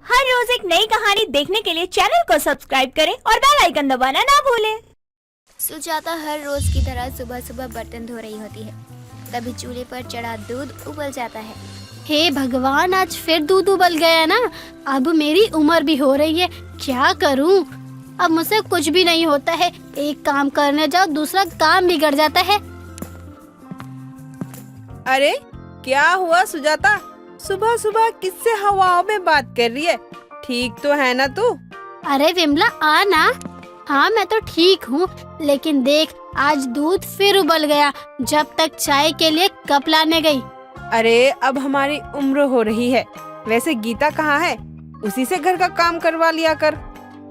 हर रोज एक नई कहानी देखने के लिए चैनल को सब्सक्राइब करें और बेल आइकन दबाना ना भूलें। सुजाता हर रोज की तरह सुबह सुबह बर्तन धो रही होती है। तभी चूल्हे पर चढ़ा दूध उबल जाता है। हे भगवान, आज फिर दूध उबल गया ना। अब मेरी उम्र भी हो रही है, क्या करूं? अब मुझसे कुछ भी नहीं होता है। एक काम करने जाओ दूसरा काम बिगड़ जाता है। अरे क्या हुआ सुजाता? सुबह सुबह किससे हवाओं में बात कर रही है? ठीक तो है ना तू? अरे विमला, आ ना। हाँ, मैं तो ठीक हूँ, लेकिन देख आज दूध फिर उबल गया जब तक चाय के लिए कप लाने गई। अरे अब हमारी उम्र हो रही है। वैसे गीता कहाँ है? उसी से घर का काम करवा लिया कर।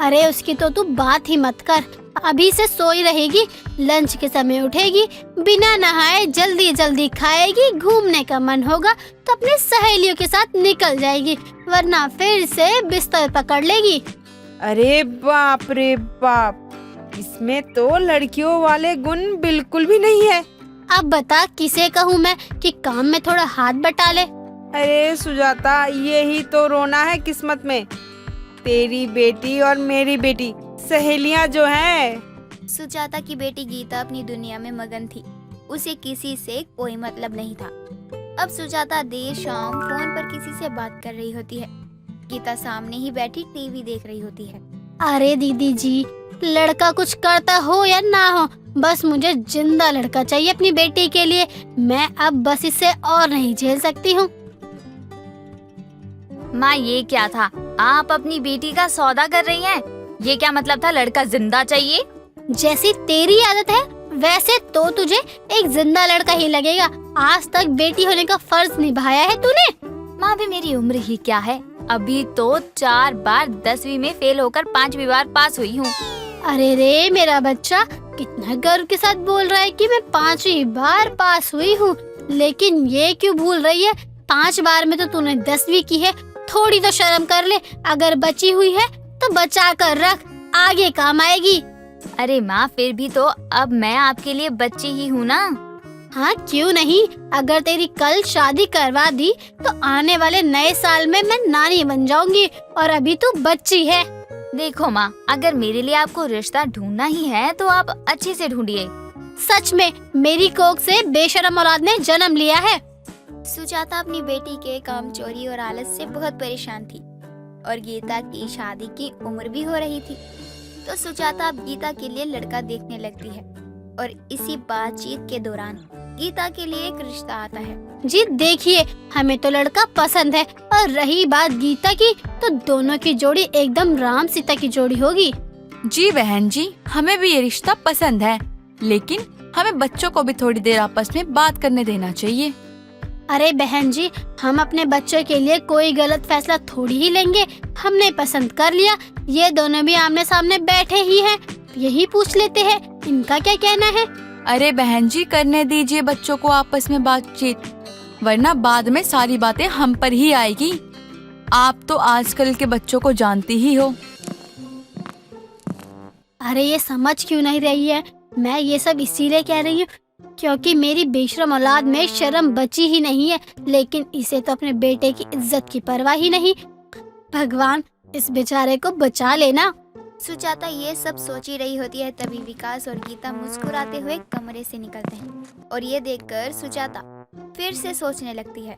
अरे उसकी तो तू बात ही मत कर। अभी से सोई रहेगी, लंच के समय उठेगी, बिना नहाए जल्दी जल्दी खाएगी, घूमने का मन होगा तो अपनी सहेलियों के साथ निकल जाएगी, वरना फिर से बिस्तर पकड़ लेगी। अरे बाप रे बाप, इसमें तो लड़कियों वाले गुण बिल्कुल भी नहीं है। अब बता किसे कहूँ मैं कि काम में थोड़ा हाथ बटा ले। अरे सुजाता, यही तो रोना है किस्मत में। तेरी बेटी और मेरी बेटी सहेलियां जो हैं। सुजाता की बेटी गीता अपनी दुनिया में मगन थी। उसे किसी से कोई मतलब नहीं था। अब सुजाता देर शाम फोन पर किसी से बात कर रही होती है। गीता सामने ही बैठी टीवी देख रही होती है। अरे दीदी जी, लड़का कुछ करता हो या ना हो, बस मुझे जिंदा लड़का चाहिए अपनी बेटी के लिए। मैं अब बस इसे और नहीं झेल सकती हूँ। माँ, ये क्या था? आप अपनी बेटी का सौदा कर रही हैं? ये क्या मतलब था लड़का जिंदा चाहिए? जैसी तेरी आदत है वैसे तो तुझे एक जिंदा लड़का ही लगेगा। आज तक बेटी होने का फर्ज निभाया है तूने। माँ, अभी मेरी उम्र ही क्या है? अभी तो 4 बार 10वीं में फेल होकर 5वीं बार पास हुई हूँ। अरे रे मेरा बच्चा, कितना गर्व के साथ बोल रहा है कि मैं 5वीं बार पास हुई हूँ, लेकिन ये क्यों भूल रही है 5 बार में तो तूने 10वीं की है। थोड़ी तो शर्म कर ले। अगर बची हुई है तो बचा कर रख, आगे काम आएगी। अरे माँ, फिर भी तो अब मैं आपके लिए बच्ची ही हूँ ना। हाँ क्यों नहीं? अगर तेरी कल शादी करवा दी तो आने वाले नए साल में मैं नानी बन जाऊंगी, और अभी तू बच्ची है। देखो माँ, अगर मेरे लिए आपको रिश्ता ढूंढना ही है तो आप अच्छे से ढूंढिए। सच में मेरी कोख से बेशरम औलाद ने जन्म लिया है। सुजाता अपनी बेटी के काम चोरी और आलस से बहुत परेशान थी और गीता की शादी की उम्र भी हो रही थी। तो सुजाता अब गीता के लिए लड़का देखने लगती है और इसी बातचीत के दौरान गीता के लिए एक रिश्ता आता है। जी देखिए, हमें तो लड़का पसंद है, और रही बात गीता की तो दोनों की जोड़ी एकदम राम सीता की जोड़ी होगी। जी बहन जी, हमें भी ये रिश्ता पसंद है, लेकिन हमें बच्चों को भी थोड़ी देर आपस में बात करने देना चाहिए। अरे बहन जी, हम अपने बच्चों के लिए कोई गलत फैसला थोड़ी ही लेंगे। हमने पसंद कर लिया, ये दोनों भी आमने सामने बैठे ही हैं, यही पूछ लेते हैं इनका क्या कहना है। अरे बहन जी, करने दीजिए बच्चों को आपस में बातचीत, वरना बाद में सारी बातें हम पर ही आएगी। आप तो आजकल के बच्चों को जानती ही हो। अरे ये समझ क्यों नहीं रही है? मैं ये सब इसीलिए कह रही हूँ क्योंकि मेरी बेशरम औलाद में शर्म बची ही नहीं है, लेकिन इसे तो अपने बेटे की इज्जत की परवाह ही नहीं। भगवान, इस बेचारे को बचा लेना। सुजाता ये सब सोच ही रही होती है, तभी विकास और गीता मुस्कुराते हुए कमरे से निकलते हैं और ये देखकर सुजाता फिर से सोचने लगती है।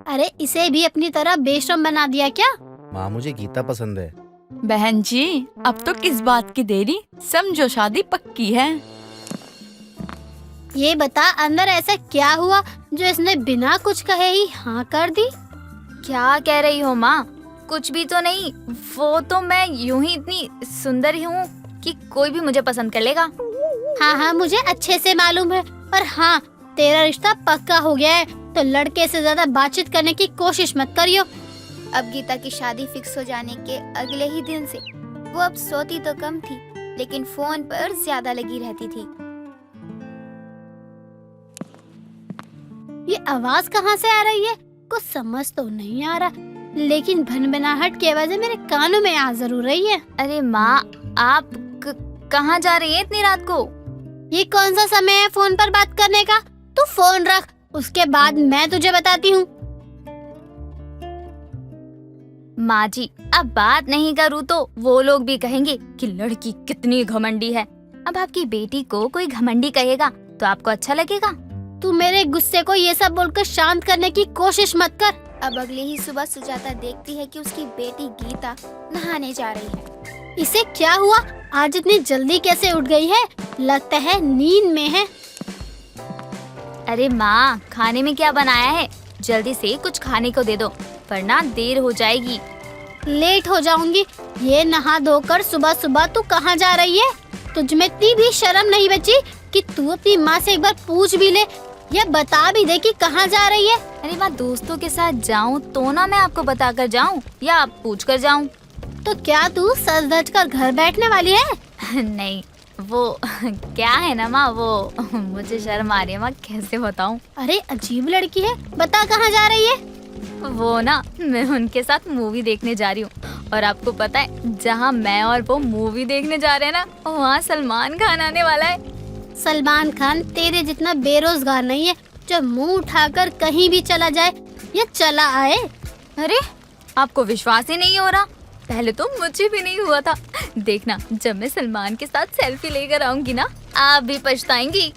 अरे इसे भी अपनी तरह बेशरम बना दिया क्या? माँ, मुझे गीता पसंद है। बहन जी, अब तो किस बात की देरी, समझो शादी पक्की है। ये बता अंदर ऐसा क्या हुआ जो इसने बिना कुछ कहे ही हाँ कर दी? क्या कह रही हो माँ? कुछ भी तो नहीं, वो तो मैं यूं ही इतनी सुंदर ही हूँ कि कोई भी मुझे पसंद कर लेगा। हाँ हाँ, मुझे अच्छे से मालूम है। और हाँ, तेरा रिश्ता पक्का हो गया है, तो लड़के से ज्यादा बातचीत करने की कोशिश मत करियो। अब गीता की शादी फिक्स हो जाने के अगले ही दिन से वो अब सोती तो कम थी, लेकिन फोन पर ज्यादा लगी रहती थी। ये आवाज कहाँ से आ रही है? कुछ समझ तो नहीं आ रहा, लेकिन भनभनाहट की आवाज़ें मेरे कानों में आ जरूर रही है। अरे माँ, आप कहाँ जा रही हैं इतनी रात को? ये कौन सा समय है फोन पर बात करने का? तू फोन रख, उसके बाद मैं तुझे बताती हूँ। माँ जी, अब बात नहीं करूँ तो वो लोग भी कहेंगे कि लड़की कितनी घमंडी है। अब आपकी बेटी को कोई घमंडी कहेगा तो आपको अच्छा लगेगा? तू मेरे गुस्से को ये सब बोलकर शांत करने की कोशिश मत कर। अब अगले ही सुबह सुजाता देखती है कि उसकी बेटी गीता नहाने जा रही है। इसे क्या हुआ? आज इतनी जल्दी कैसे उठ गई है? लगता है नींद में है। अरे माँ, खाने में क्या बनाया है? जल्दी से कुछ खाने को दे दो, वरना देर हो जाएगी। लेट हो जाऊंगी। ये नहा धोकर सुबह सुबह तू कहाँ जा रही है? तुझ में इतनी भी शर्म नहीं बची कि तू अपनी माँ से एक बार पूछ भी ले या बता भी दे कि कहाँ जा रही है। अरे माँ, दोस्तों के साथ जाऊँ तो ना मैं आपको बता कर जाऊँ या आप पूछ कर जाऊँ? तो क्या तू सज धज कर घर बैठने वाली है? नहीं, वो क्या है ना माँ, वो मुझे शर्म आ रही है माँ, कैसे बताऊँ? अरे अजीब लड़की है, बता कहाँ जा रही है? वो ना, मैं उनके साथ मूवी देखने जा रही हूँ। और आपको पता है, जहाँ मैं और वो मूवी देखने जा रहे हैं ना, वहाँ सलमान खान आने वाला है। सलमान खान तेरे जितना बेरोजगार नहीं है जो मुंह उठाकर कहीं भी चला जाए या चला आए। अरे, आपको विश्वास ही नहीं हो रहा? पहले तो मुझे भी नहीं हुआ था। देखना, जब मैं सलमान के साथ सेल्फी लेकर आऊंगी ना, आप भी पछताएंगी।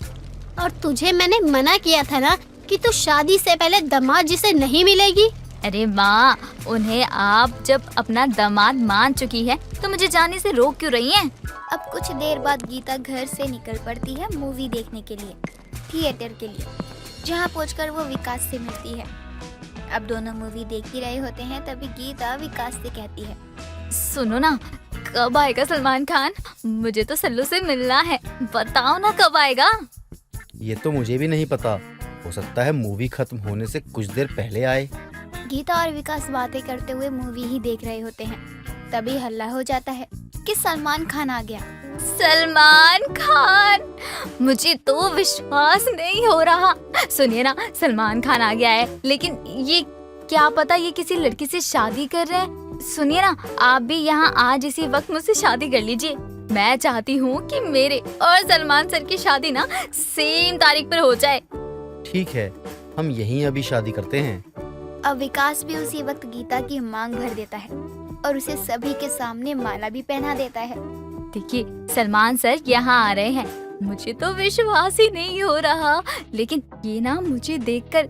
और तुझे मैंने मना किया था ना कि तू शादी से पहले दामाद जी से नहीं मिलेगी। अरे माँ, उन्हें आप जब अपना दामाद मान चुकी है तो मुझे जाने से रोक क्यों रही हैं? अब कुछ देर बाद गीता घर से निकल पड़ती है मूवी देखने के लिए, थिएटर के लिए, जहाँ पहुंचकर वो विकास से मिलती है। अब दोनों मूवी देख ही रहे होते हैं, तभी गीता विकास से कहती है, सुनो ना, कब आएगा सलमान खान? मुझे तो सल्लू से मिलना है, बताओ ना कब आएगा? ये तो मुझे भी नहीं पता। हो सकता है मूवी खत्म होने से कुछ देर पहले आए। गीता और विकास बातें करते हुए मूवी ही देख रहे होते हैं। तभी हल्ला हो जाता है कि सलमान खान आ गया। सलमान खान, मुझे तो विश्वास नहीं हो रहा। सुनिए ना, सलमान खान आ गया है, लेकिन ये क्या पता ये किसी लड़की से शादी कर रहे हैं। सुनिए ना, आप भी यहाँ आज इसी वक्त मुझसे शादी कर लीजिए। मैं चाहती हूँ कि मेरे और सलमान सर की शादी ना सेम तारीख पर हो जाए। ठीक है, हम यहीं अभी शादी करते हैं। अब विकास भी उसी वक्त गीता की मांग भर देता है और उसे सभी के सामने माला भी पहना देता है। देखिए, सलमान सर यहाँ आ रहे हैं। मुझे तो विश्वास ही नहीं हो रहा, लेकिन ये ना मुझे देखकर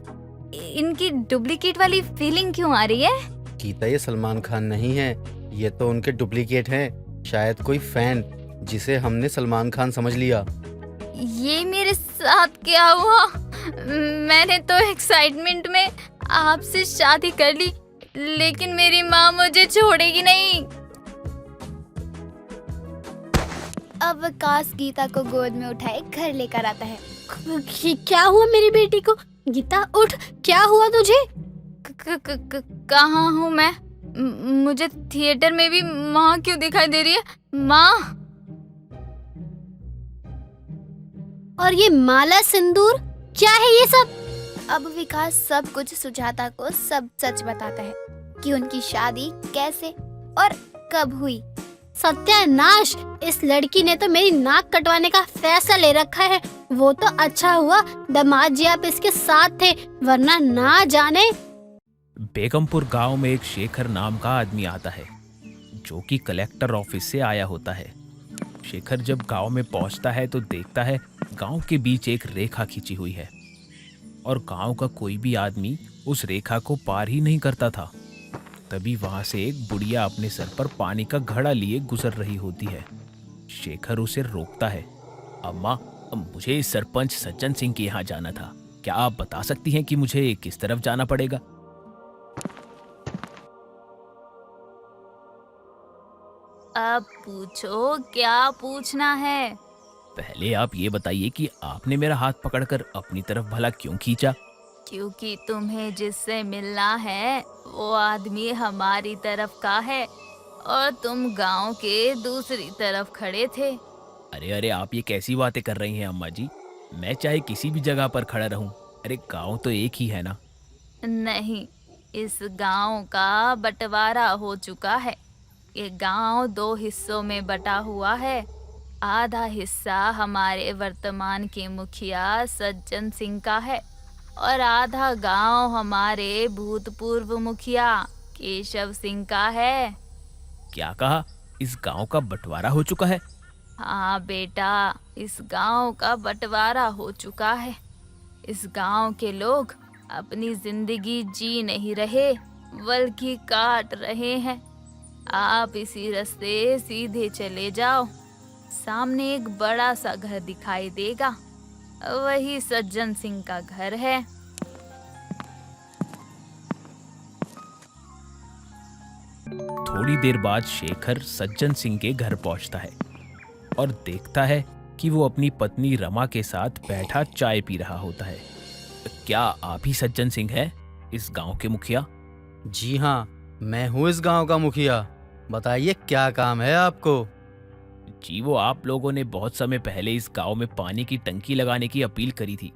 इनकी डुप्लीकेट वाली फीलिंग क्यों आ रही है? गीता, ये सलमान खान नहीं है, ये तो उनके डुप्लीकेट हैं। शायद कोई फैन जिसे हमने सलमान खान समझ लिया। ये मेरे साथ क्या हुआ? मैंने तो एक्साइटमेंट में आपसे शादी कर ली, लेकिन मेरी माँ मुझे छोड़ेगी नहीं। अब विकास गीता को गोद में उठाए घर लेकर आता है। क्या हुआ मेरी बेटी को? गीता उठ, क्या हुआ तुझे? कहाँ हूँ मैं? मुझे थिएटर में भी माँ क्यों दिखाई दे रही है? माँ! और ये माला सिंदूर क्या है ये सब? अब विकास सब कुछ सुजाता को सब सच बताता है कि उनकी शादी कैसे और कब हुई। सत्यानाश! इस लड़की ने तो मेरी नाक कटवाने का फैसला ले रखा है। वो तो अच्छा हुआ दामाद जी आप इसके साथ थे, वरना ना जाने। बेगमपुर गांव में एक शेखर नाम का आदमी आता है, जो कि कलेक्टर ऑफिस से आया होता है। शेखर जब गांव में पहुंचता है तो देखता है गांव के बीच एक रेखा खींची हुई है और गांव का कोई भी आदमी उस रेखा को पार ही नहीं करता था। तभी वहां से एक बुढ़िया अपने सर पर पानी का घड़ा लिए गुजर रही होती है। शेखर उसे रोकता है। अम्मा, मुझे सरपंच सज्जन सिंह के यहाँ जाना था, क्या आप बता सकती हैं कि मुझे किस तरफ जाना पड़ेगा? अब पूछो, क्या पूछना है? पहले आप ये बताइए कि आपने मेरा हाथ पकड़कर अपनी तरफ भला क्यों खींचा? क्योंकि तुम्हें जिससे मिलना है वो आदमी हमारी तरफ का है और तुम गांव के दूसरी तरफ खड़े थे। अरे अरे, आप ये कैसी बातें कर रही हैं अम्मा जी? मैं चाहे किसी भी जगह पर खड़ा रहूं, अरे गांव तो एक ही है ना। नहीं, इस गांव का बंटवारा हो चुका है। ये गांव 2 हिस्सों में बटा हुआ है। आधा हिस्सा हमारे वर्तमान के मुखिया सज्जन सिंह का है और आधा गांव हमारे भूतपूर्व मुखिया केशव सिंह का है। क्या कहा? इस गांव का बंटवारा हो चुका है? हाँ बेटा, इस गांव का बंटवारा हो चुका है। इस गांव के लोग अपनी जिंदगी जी नहीं रहे बल्कि काट रहे हैं। आप इसी रास्ते सीधे चले जाओ, सामने एक बड़ा सा घर दिखाई देगा, वही सज्जन सिंह का घर है। थोड़ी देर बाद शेखर सज्जन सिंह के घर पहुंचता है और देखता है कि वो अपनी पत्नी रमा के साथ बैठा चाय पी रहा होता है। क्या आप ही सज्जन सिंह हैं, इस गांव के मुखिया? जी हाँ, मैं हूँ इस गांव का मुखिया। बताइए क्या काम है आपको? जी, वो आप लोगों ने बहुत समय पहले इस गांव में पानी की टंकी लगाने की अपील करी थी।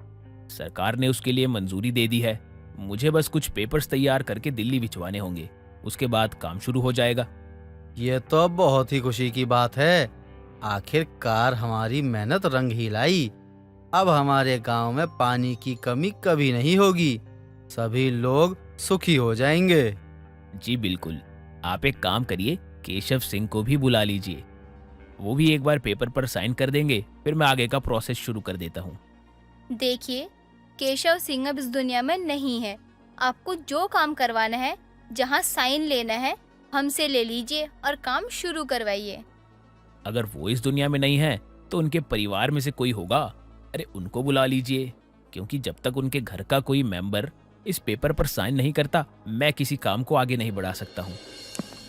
सरकार ने उसके लिए मंजूरी दे दी है। मुझे बस कुछ पेपर्स तैयार करके दिल्ली भिजवाने होंगे, उसके बाद काम शुरू हो जाएगा। ये तो बहुत ही खुशी की बात है। आखिरकार हमारी मेहनत रंग ही लाई। अब हमारे गांव में पानी की कमी कभी नहीं होगी। सभी लोग सुखी हो जाएंगे। जी बिल्कुल। आप एक काम करिए, केशव सिंह को भी बुला लीजिए। वो भी एक बार पेपर पर साइन कर देंगे, फिर मैं आगे का प्रोसेस शुरू कर देता हूँ। देखिए, केशव सिंह अब इस दुनिया में नहीं है। आपको जो काम करवाना है, जहाँ साइन लेना है, हमसे ले लीजिए और काम शुरू करवाइए। अगर वो इस दुनिया में नहीं है तो उनके परिवार में से कोई होगा। अरे उनको बुला लीजिए, क्योंकि जब तक उनके घर का कोई मेंबर इस पेपर पर साइन नहीं करता, मैं किसी काम को आगे नहीं बढ़ा सकता हूँ।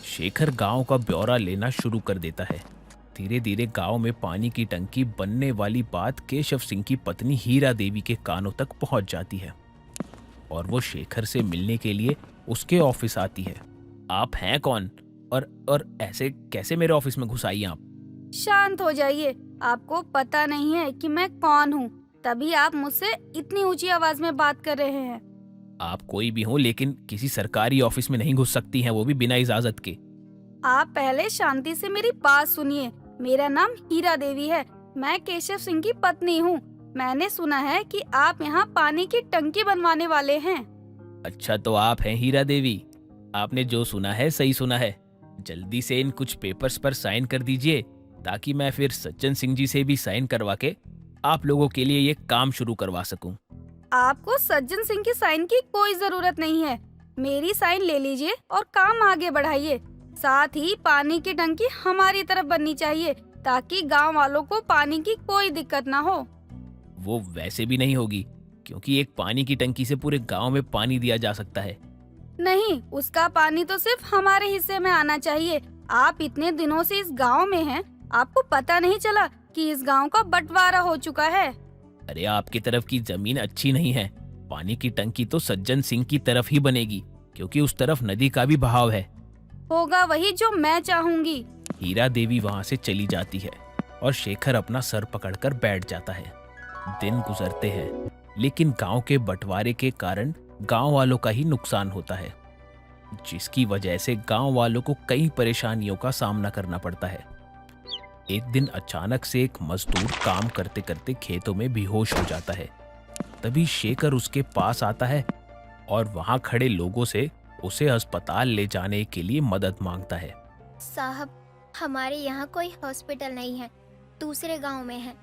शेखर गांव का ब्यौरा लेना शुरू कर देता है। धीरे धीरे गांव में पानी की टंकी बनने वाली बात केशव सिंह की पत्नी हीरा देवी के कानों तक पहुंच जाती है और वो शेखर से मिलने के लिए उसके ऑफिस आती है। आप हैं कौन और ऐसे कैसे मेरे ऑफिस में घुस आई आप? शांत हो जाइए। आपको पता नहीं है कि मैं कौन हूँ, तभी आप मुझसे इतनी ऊंची आवाज में बात कर रहे हैं। आप कोई भी हो, लेकिन किसी सरकारी ऑफिस में नहीं घुस सकती हैं, वो भी बिना इजाजत के। आप पहले शांति से मेरी बात सुनिए। मेरा नाम हीरा देवी है। मैं केशव सिंह की पत्नी हूँ। मैंने सुना है कि आप यहाँ पानी की टंकी बनवाने वाले हैं। अच्छा, तो आप हैं हीरा देवी। आपने जो सुना है सही सुना है। जल्दी से इन कुछ पेपर्स पर साइन कर दीजिए, ताकि मैं फिर सज्जन सिंह जी से भी साइन करवा के आप लोगों के लिए ये काम शुरू करवा सकूं। आपको सज्जन सिंह की साइन की कोई जरूरत नहीं है। मेरी साइन ले लीजिए और काम आगे बढ़ाइए। साथ ही पानी की टंकी हमारी तरफ बननी चाहिए, ताकि गांव वालों को पानी की कोई दिक्कत ना हो। वो वैसे भी नहीं होगी, क्योंकि एक पानी की टंकी से पूरे गांव में पानी दिया जा सकता है। नहीं, उसका पानी तो सिर्फ हमारे हिस्से में आना चाहिए। आप इतने दिनों से इस गांव में हैं, आपको पता नहीं चला कि इस गांव का बंटवारा हो चुका है। अरे आपकी तरफ की जमीन अच्छी नहीं है। पानी की टंकी तो सज्जन सिंह की तरफ ही बनेगी, क्योंकि उस तरफ नदी का भी बहाव है। होगा वही जो मैं चाहूंगी। हीरा देवी वहां से चली जाती है और शेखर अपना सर पकड़कर बैठ जाता है। दिन गुजरते हैं, लेकिन गांव के बंटवारे के कारण गांव वालों का ही नुकसान होता है, जिसकी वजह से गांव वालों को कई परेशानियों का सामना करना पड़ता है। एक दिन अचानक से एक मजदूर काम करते करते खेतों में बेहोश हो जाता है। तभी शेखर उसके पास आता है और वहां खड़े लोगों से उसे अस्पताल ले जाने के लिए मदद मांगता है। साहब, हमारे यहाँ कोई हॉस्पिटल नहीं है, दूसरे गांव में है।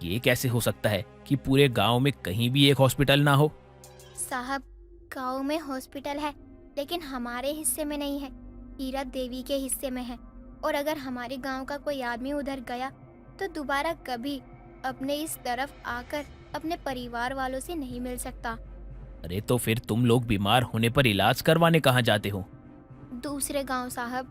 ये कैसे हो सकता है कि पूरे गांव में कहीं भी एक हॉस्पिटल ना हो? साहब, गांव में हॉस्पिटल है, लेकिन हमारे हिस्से में नहीं है, हीरा देवी के हिस्से में है। और अगर हमारे गांव का कोई आदमी उधर गया तो दोबारा कभी अपने इस तरफ आकर अपने परिवार वालों से नहीं मिल सकता। अरे तो फिर तुम लोग बीमार होने पर इलाज करवाने कहाँ जाते हो? दूसरे गांव साहब।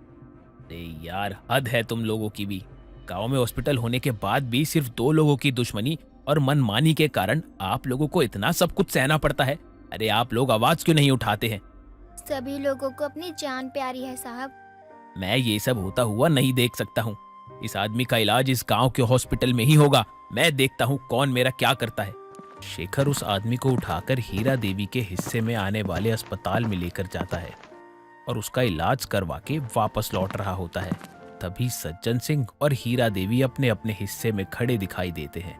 अरे यार, हद है तुम लोगों की भी। गांव में हॉस्पिटल होने के बाद भी सिर्फ 2 लोगों की दुश्मनी और मनमानी के कारण आप लोगों को इतना सब कुछ सहना पड़ता है। अरे आप लोग आवाज क्यों नहीं उठाते हैं? सभी लोगों को अपनी जान प्यारी है साहब। मैं ये सब होता हुआ नहीं देख सकता हूँ। इस आदमी का इलाज इस गांव के हॉस्पिटल में ही होगा। मैं देखता हूँ कौन मेरा क्या करता है। शेखर उस आदमी को उठाकर हीरा देवी के हिस्से में आने वाले अस्पताल में लेकर जाता है और उसका इलाज करवा के वापस लौट रहा होता है। तभी सज्जन सिंह और हीरा देवी अपने अपने हिस्से में खड़े दिखाई देते हैं।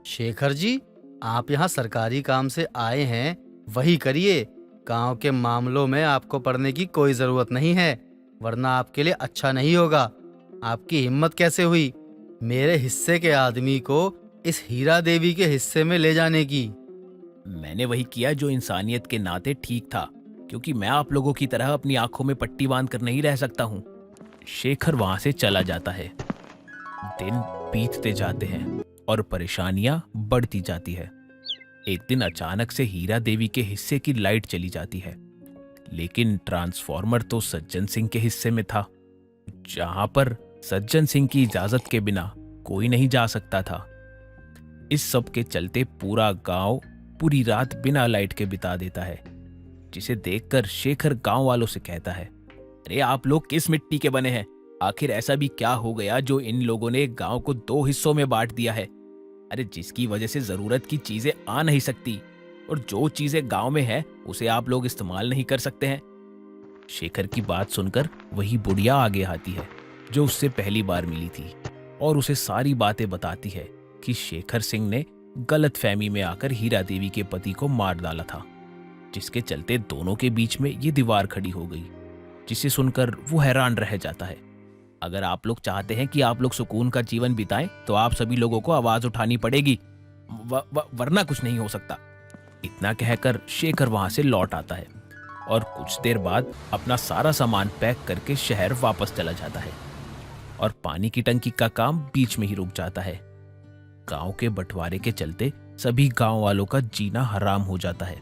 शेखर जी, आप यहाँ सरकारी काम से आए हैं, वही करिए। गांव के मामलों में आपको पढ़ने की कोई जरूरत नहीं है, वरना आपके लिए अच्छा नहीं होगा। आपकी हिम्मत कैसे हुई मेरे हिस्से के आदमी को इस हीरा देवी के हिस्से में ले जाने की? मैंने वही किया जो इंसानियत के नाते ठीक था, क्योंकि मैं आप लोगों की तरह अपनी आंखों में पट्टी बांध कर नहीं रह सकता हूँ। शेखर वहां से चला जाता है। दिन बीतते जाते हैं और परेशानियां बढ़ती जाती है। एक दिन अचानक से हीरा देवी के हिस्से की लाइट चली जाती है, लेकिन ट्रांसफॉर्मर तो सज्जन सिंह के हिस्से में था, जहां पर सज्जन सिंह की इजाजत के बिना कोई नहीं जा सकता था। इस सब के चलते पूरा गांव पूरी रात बिना लाइट के बिता देता है, जिसे देखकर शेखर गांव वालों से कहता है, अरे आप लोग किस मिट्टी के बने हैं? आखिर ऐसा भी क्या हो गया जो इन लोगों ने गांव को 2 हिस्सों में बांट दिया है? अरे जिसकी वजह से जरूरत की चीजें आ नहीं सकती, और जो चीजें गांव में है उसे आप लोग इस्तेमाल नहीं कर सकते हैं। शेखर की बात सुनकर वही बुढ़िया आगे आती है जो उससे पहली बार मिली थी, और उसे सारी बातें बताती है कि शेखर सिंह ने गलत फहमी में आकर हीरा देवी के पति को मार डाला था, जिसके चलते दोनों के बीच में ये दीवार खड़ी हो गई, जिसे सुनकर वो हैरान रह जाता है। अगर आप लोग चाहते हैं कि आप लोग सुकून का जीवन बिताएं, तो आप सभी लोगों को आवाज उठानी पड़ेगी, वरना कुछ नहीं हो सकता। इतना कहकर शेखर वहां से लौट आता है और कुछ देर बाद अपना सारा सामान पैक करके शहर वापस चला जाता है, और पानी की टंकी का काम बीच में ही रुक जाता है। गांव के बंटवारे के चलते सभी गांव वालों का जीना हराम हो जाता है।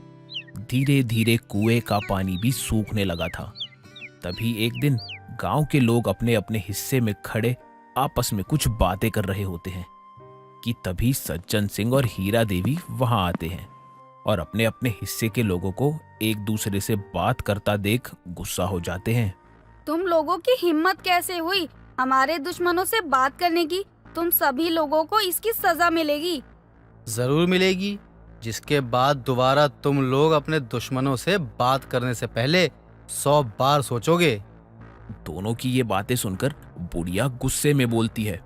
धीरे धीरे कुएं का पानी भी सूखने लगा था। तभी एक दिन गांव के लोग अपने अपने हिस्से में खड़े आपस में कुछ बातें कर रहे होते हैं कि तभी सज्जन सिंह और हीरा देवी वहां आते हैं और अपने अपने हिस्से के लोगों को एक दूसरे से बात करता देख गुस्सा हो जाते हैं। तुम लोगों की हिम्मत कैसे हुई हमारे दुश्मनों से बात करने की? तुम सभी लोगों को इसकी सजा मिलेगी। जरूर मिलेगी, जिसके बाद दोबारा तुम लोग अपने दुश्मनों से बात करने से पहले 100 बार सोचोगे। दोनों की ये बातें सुनकर बुढ़िया गुस्से में बोलती है,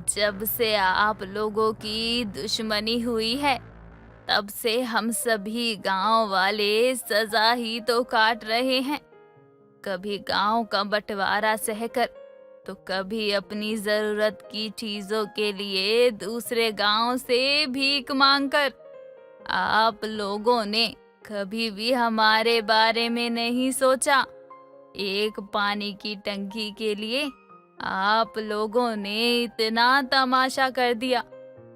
जब से आप लोगों की दुश्मनी हुई है, तब से हम सभी गांव वाले सजा ही तो काट रहे हैं। कभी गांव का बंटवारा सहकर, तो कभी अपनी जरूरत की चीजों के लिए दूसरे गांव से भीख मांगकर। आप लोगों ने कभी भी हमारे बारे में नहीं सोचा। एक पानी की टंकी के लिए आप लोगों ने इतना तमाशा कर दिया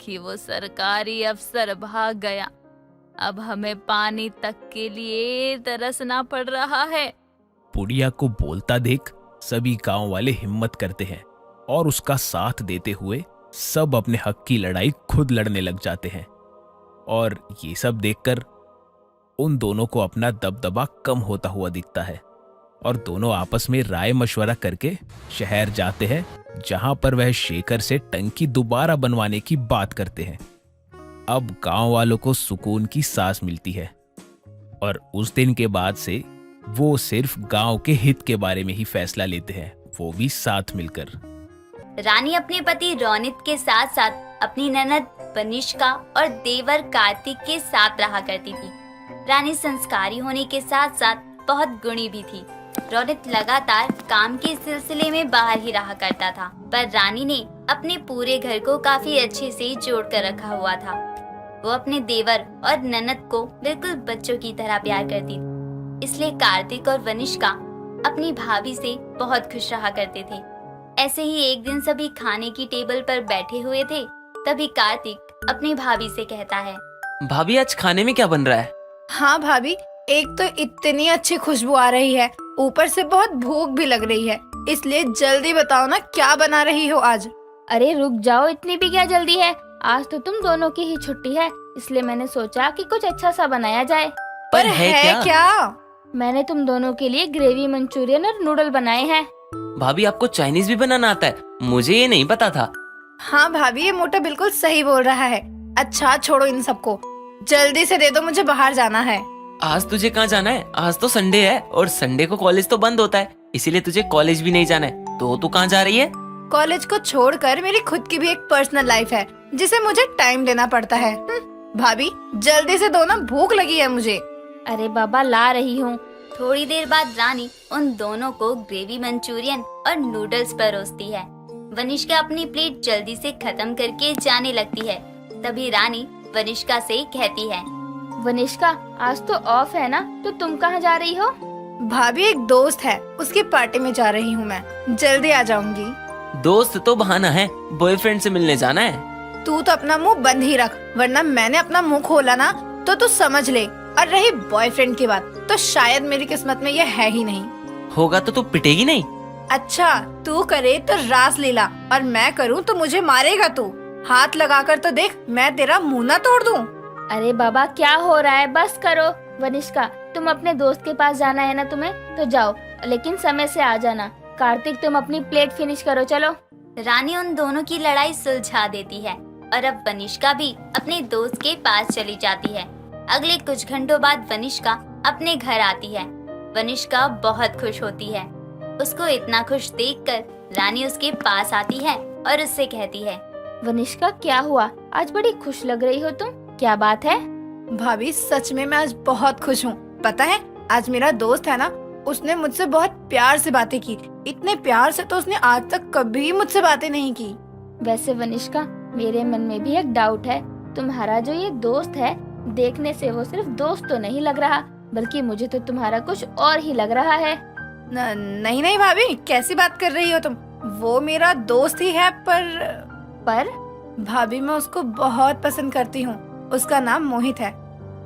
कि वो सरकारी अफसर भाग गया। अब हमें पानी तक के लिए तरसना पड़ रहा है। बुढ़िया को बोलता देख सभी गांव वाले हिम्मत करते हैं और उसका साथ देते हुए सब अपने हक की लड़ाई खुद लड़ने लग जाते हैं। और ये सब देखकर उन दोनों को अपना दबदबा कम होता हुआ दिखता है, और दोनों आपस में राय मशवरा करके शहर जाते हैं, जहां पर वह शेखर से टंकी दोबारा बनवाने की बात करते हैं। अब गांव वालों को सुकून की सांस मिलती है, और उस दिन के बाद से वो सिर्फ गांव के हित के बारे में ही फैसला लेते हैं, वो भी साथ मिलकर। रानी अपने पति रोनित के साथ साथ अपनी ननद बनिष्का और देवर कार्तिक के साथ रहा करती थी। रानी संस्कारी होने के साथ साथ बहुत गुणी भी थी। रोनित लगातार काम के सिलसिले में बाहर ही रहा करता था, पर रानी ने अपने पूरे घर को काफी अच्छे से जोड़ कर रखा हुआ था। वो अपने देवर और ननद को बिल्कुल बच्चों की तरह प्यार करती थी, इसलिए कार्तिक और वनिष्का अपनी भाभी से बहुत खुश रहा करते थे। ऐसे ही एक दिन सभी खाने की टेबल पर बैठे हुए थे, तभी कार्तिक अपनी भाभी से कहता है, भाभी आज खाने में क्या बन रहा है? हाँ भाभी, एक तो इतनी अच्छी खुशबू आ रही है, ऊपर से बहुत भूख भी लग रही है, इसलिए जल्दी बताओ ना क्या बना रही हो आज। अरे रुक जाओ, इतनी भी क्या जल्दी है? आज तो तुम दोनों की ही छुट्टी है, इसलिए मैंने सोचा कि कुछ अच्छा सा बनाया जाए। पर है क्या? मैंने तुम दोनों के लिए ग्रेवी मंचूरियन और नूडल बनाए हैं। भाभी आपको चाइनीज भी बनाना आता है? मुझे ये नहीं पता था। हाँ भाभी, ये मोटा बिल्कुल सही बोल रहा है। अच्छा छोड़ो इन सबको, जल्दी से दे दो, मुझे बाहर जाना है। आज तुझे कहाँ जाना है? आज तो संडे है और संडे को कॉलेज तो बंद होता है, इसीलिए तुझे कॉलेज भी नहीं जाना है। तो तू कहाँ जा रही है? कॉलेज को छोड़कर मेरी खुद की भी एक पर्सनल लाइफ है, जिसे मुझे टाइम देना पड़ता है। भाभी जल्दी से दो ना, भूख लगी है मुझे। अरे बाबा ला रही हूँ। थोड़ी देर बाद रानी उन दोनों को ग्रेवी मंचूरियन और नूडल्स परोसती है। वनिष्का अपनी प्लेट जल्दी से खत्म करके जाने लगती है। तभी रानी वनिष्का से कहती है, वनिष्का आज तो ऑफ है ना, तो तुम कहाँ जा रही हो? भाभी एक दोस्त है, उसकी पार्टी में जा रही हूँ मैं, जल्दी आ जाऊंगी। दोस्त तो बहाना है, बॉयफ्रेंड से मिलने जाना है। तू तो अपना मुंह बंद ही रख, वरना मैंने अपना मुंह खोला ना तो तू समझ ले। और रही बॉयफ्रेंड की बात, तो शायद मेरी किस्मत में ये है ही नहीं। होगा तो तू पिटेगी नहीं? अच्छा, तू करे तो रास लीला और मैं करूँ तो मुझे मारेगा तू। हाथ लगाकर तो देख, मैं तेरा मुंह ना तोड़ दूं। अरे बाबा क्या हो रहा है, बस करो। वनिष्का तुम अपने दोस्त के पास जाना है ना तुम्हें, तो जाओ, लेकिन समय से आ जाना। कार्तिक तुम अपनी प्लेट फिनिश करो, चलो। रानी उन दोनों की लड़ाई सुलझा देती है और अब वनिष्का भी अपने दोस्त के पास चली जाती है। अगले कुछ घंटों बाद वनिष्का अपने घर आती है। वनिष्का बहुत खुश होती है। उसको इतना खुश देखकर रानी उसके पास आती है और उससे कहती है, वनिष्का क्या हुआ, आज बड़ी खुश लग रही हो तुम, क्या बात है? भाभी सच में मैं आज बहुत खुश हूँ। पता है, आज मेरा दोस्त है ना, उसने मुझसे बहुत प्यार से बातें की। इतने प्यार से तो उसने आज तक कभी मुझसे बातें नहीं की। वैसे वनिष्का मेरे मन में भी एक डाउट है। तुम्हारा जो ये दोस्त है, देखने से वो सिर्फ दोस्त तो नहीं लग रहा, बल्कि मुझे तो तुम्हारा कुछ और ही लग रहा है। नहीं नहीं भाभी, कैसी बात कर रही हो तुम? वो मेरा दोस्त ही है, पर भाभी मैं उसको बहुत पसंद करती हूँ। उसका नाम मोहित है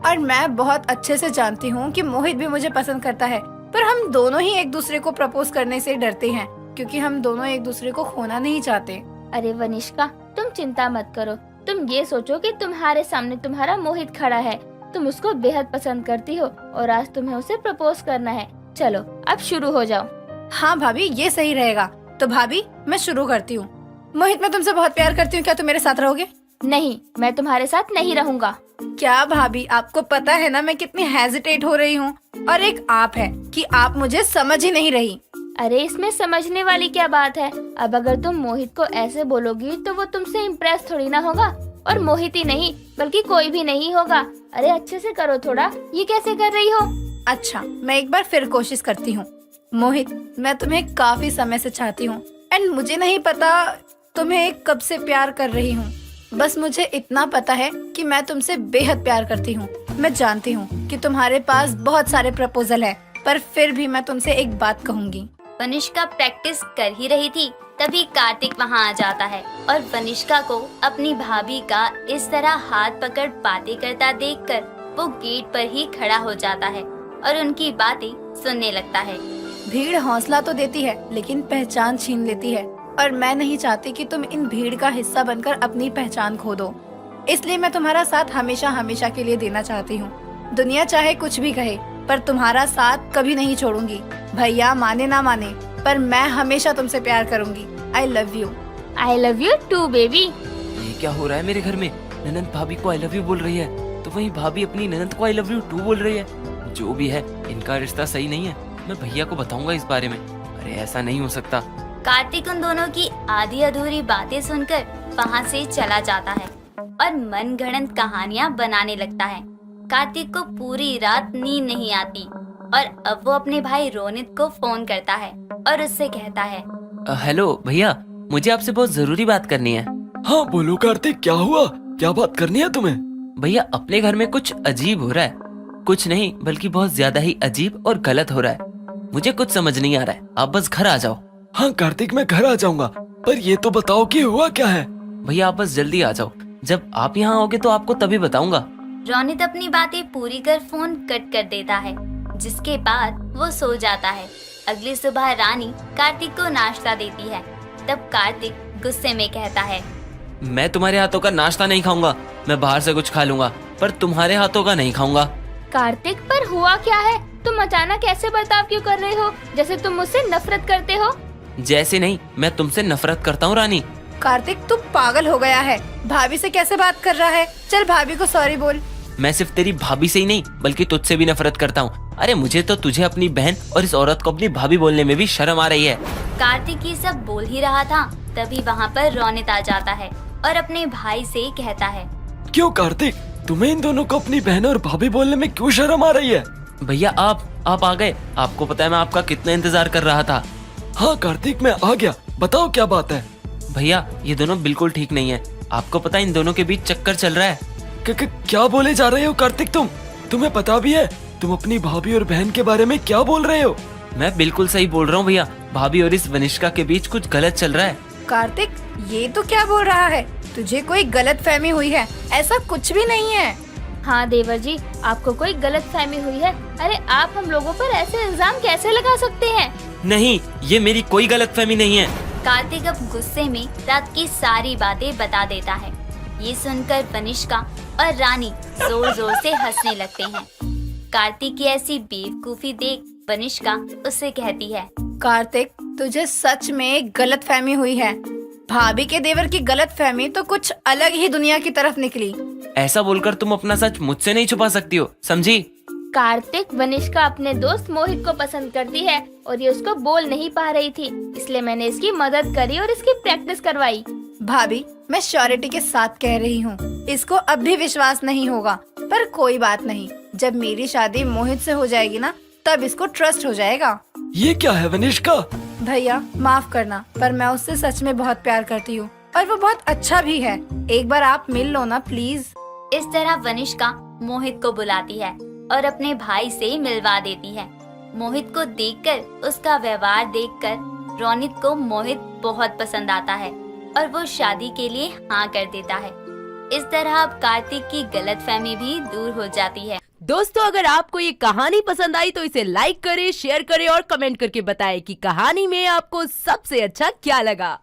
और मैं बहुत अच्छे से जानती हूँ कि मोहित भी मुझे पसंद करता है। पर हम दोनों ही एक दूसरे को प्रपोज करने से डरते हैं, क्योंकि हम दोनों एक दूसरे को खोना नहीं चाहते। अरे वनिष्का तुम चिंता मत करो। तुम ये सोचो कि तुम्हारे सामने तुम्हारा मोहित खड़ा है, तुम उसको बेहद पसंद करती हो और आज तुम्हें उसे प्रपोज करना है। चलो अब शुरू हो जाओ। हाँ भाभी, ये सही रहेगा। तो भाभी मैं शुरू करती हूँ। मोहित, मैं तुमसे बहुत प्यार करती हूँ, क्या तुम मेरे साथ रहोगे? नहीं, मैं तुम्हारे साथ नहीं रहूँगा। क्या भाभी, आपको पता है ना मैं कितनी हेजिटेट हो रही हूँ। और एक आप है कि आप मुझे समझ ही नहीं रही। अरे इसमें समझने वाली क्या बात है। अब अगर तुम मोहित को ऐसे बोलोगी तो वो तुमसे इम्प्रेस थोड़ी ना होगा, और मोहित ही नहीं बल्कि कोई भी नहीं होगा। अरे अच्छे से करो थोड़ा, ये कैसे कर रही हो? अच्छा, मैं एक बार फिर कोशिश करती हूँ। मोहित, मैं तुम्हें काफी समय से चाहती हूँ एंड मुझे नहीं पता तुम्हें कब से प्यार कर रही हूँ। बस मुझे इतना पता है कि मैं तुमसे बेहद प्यार करती हूँ। मैं जानती हूँ कि तुम्हारे पास बहुत सारे प्रपोजल है, पर फिर भी मैं तुमसे एक बात कहूँगी। वनिष्का प्रैक्टिस कर ही रही थी, तभी कार्तिक वहाँ आ जाता है और वनिष्का को अपनी भाभी का इस तरह हाथ पकड़ बातें करता देखकर वो गेट पर ही खड़ा हो जाता है और उनकी बातें सुनने लगता है। भीड़ हौसला तो देती है, लेकिन पहचान छीन लेती है, और मैं नहीं चाहती कि तुम इन भीड़ का हिस्सा बनकर अपनी पहचान खो दो। इसलिए मैं तुम्हारा साथ हमेशा हमेशा के लिए देना चाहती हूँ। दुनिया चाहे कुछ भी कहे, पर तुम्हारा साथ कभी नहीं छोड़ूंगी। भैया माने ना माने, पर मैं हमेशा तुमसे प्यार करूंगी। I love you. I love you too baby. ये क्या हो रहा है मेरे घर में? ननद भाभी को आई लव यू बोल रही है, तो वहीं भाभी अपनी ननद को आई लव यू टू बोल रही है। जो भी है, इनका रिश्ता सही नहीं है। मैं भैया को बताऊंगा इस बारे में। अरे ऐसा नहीं हो सकता। कार्तिक उन दोनों की आधी अधूरी बातें सुनकर वहाँ से चला जाता है और मन गढ़ंत कहानियाँ बनाने लगता है। कार्तिक को पूरी रात नींद नहीं आती और अब वो अपने भाई रोनित को फोन करता है और उससे कहता है, हेलो भैया, मुझे आपसे बहुत जरूरी बात करनी है। हाँ बोलो कार्तिक, क्या हुआ? क्या बात करनी है तुम्हें? भैया अपने घर में कुछ अजीब हो रहा है। कुछ नहीं बल्कि बहुत ज्यादा ही अजीब और गलत हो रहा है। मुझे कुछ समझ नहीं आ रहा है, आप बस घर आ जाओ। हाँ कार्तिक, मैं घर आ जाऊंगा, पर ये तो बताओ कि हुआ क्या है? भैया आप बस जल्दी आ जाओ। जब आप यहाँ आओगे तो आपको तभी बताऊंगा। रोनित अपनी बातें पूरी कर फोन कट कर देता है, जिसके बाद वो सो जाता है। अगली सुबह रानी कार्तिक को नाश्ता देती है। तब कार्तिक गुस्से में कहता है, मैं तुम्हारे हाथों का नाश्ता नहीं खाऊंगा। मैं बाहर से कुछ खा लूंगा, पर तुम्हारे हाथों का नहीं खाऊंगा। कार्तिक पर हुआ क्या है? तुम अचानक ऐसे बर्ताव क्यों कर रहे हो, जैसे तुम मुझसे नफरत करते हो? जैसे नहीं, मैं तुमसे नफरत करता हूँ रानी। कार्तिक तू पागल हो गया है, भाभी से कैसे बात कर रहा है? चल भाभी को सॉरी बोल। मैं सिर्फ तेरी भाभी से ही नहीं बल्कि तुझसे भी नफरत करता हूँ। अरे मुझे तो तुझे अपनी बहन और इस औरत को अपनी भाभी बोलने में भी शर्म आ रही है। कार्तिक ये सब बोल ही रहा था, तभी वहाँ पर रोनित आ जाता है और अपने भाई से कहता है, क्यों कार्तिक, तुम्हें इन दोनों को अपनी बहन और भाभी बोलने में क्यों शर्म आ रही है? भैया आप आ गए। आपको पता है मैं आपका कितना इंतजार कर रहा था। हाँ कार्तिक, मैं आ गया। बताओ क्या बात है? भैया ये दोनों बिल्कुल ठीक नहीं है। आपको पता है इन दोनों के बीच चक्कर चल रहा है। क्या बोले जा रहे हो कार्तिक तुम? तुम्हें पता भी है तुम अपनी भाभी और बहन के बारे में क्या बोल रहे हो? मैं बिल्कुल सही बोल रहा हूँ भैया। भाभी और इस वनिष्का के बीच कुछ गलत चल रहा है। कार्तिक, ये तो क्या बोल रहा है? तुझे कोई गलत फहमी हुई है? ऐसा कुछ भी नहीं है। हाँ देवर जी, आपको कोई गलत फहमी हुई है। अरे आप हम लोगों पर ऐसे इल्जाम कैसे लगा सकते हैं? नहीं, ये मेरी कोई गलतफहमी नहीं है। कार्तिक अब गुस्से में रात की सारी बातें बता देता है। ये सुनकर वनिष्का और रानी जोर जोर से हंसने लगते हैं। कार्तिक की ऐसी बेवकूफी देख वनिष्का उससे कहती है, कार्तिक, तुझे सच में गलत फहमी हुई है। भाभी के देवर की गलत फहमी तो कुछ अलग ही दुनिया की तरफ निकली। ऐसा बोलकर तुम अपना सच मुझसे नहीं छुपा सकती हो, समझी? कार्तिक, वनिष्का अपने दोस्त मोहित को पसंद करती है और ये उसको बोल नहीं पा रही थी, इसलिए मैंने इसकी मदद करी और इसकी प्रैक्टिस करवाई। भाभी, मैं श्योरिटी के साथ कह रही हूँ, इसको अब भी विश्वास नहीं होगा, पर कोई बात नहीं। जब मेरी शादी मोहित से हो जाएगी ना, तब इसको ट्रस्ट हो जाएगा। ये क्या है वनिष्का? भैया माफ करना, पर मैं उससे सच में बहुत प्यार करती हूँ और वो बहुत अच्छा भी है। एक बार आप मिल लो ना प्लीज। इस तरह वनिष्का मोहित को बुलाती है और अपने भाई से मिलवा देती है। मोहित को देखकर, उसका व्यवहार देखकर रोनित को मोहित बहुत पसंद आता है और वो शादी के लिए हाँ कर देता है। इस तरह अब कार्तिक की गलतफहमी भी दूर हो जाती है। दोस्तों, अगर आपको ये कहानी पसंद आई तो इसे लाइक करें, शेयर करें और कमेंट करके बताएं कि कहानी में आपको सबसे अच्छा क्या लगा।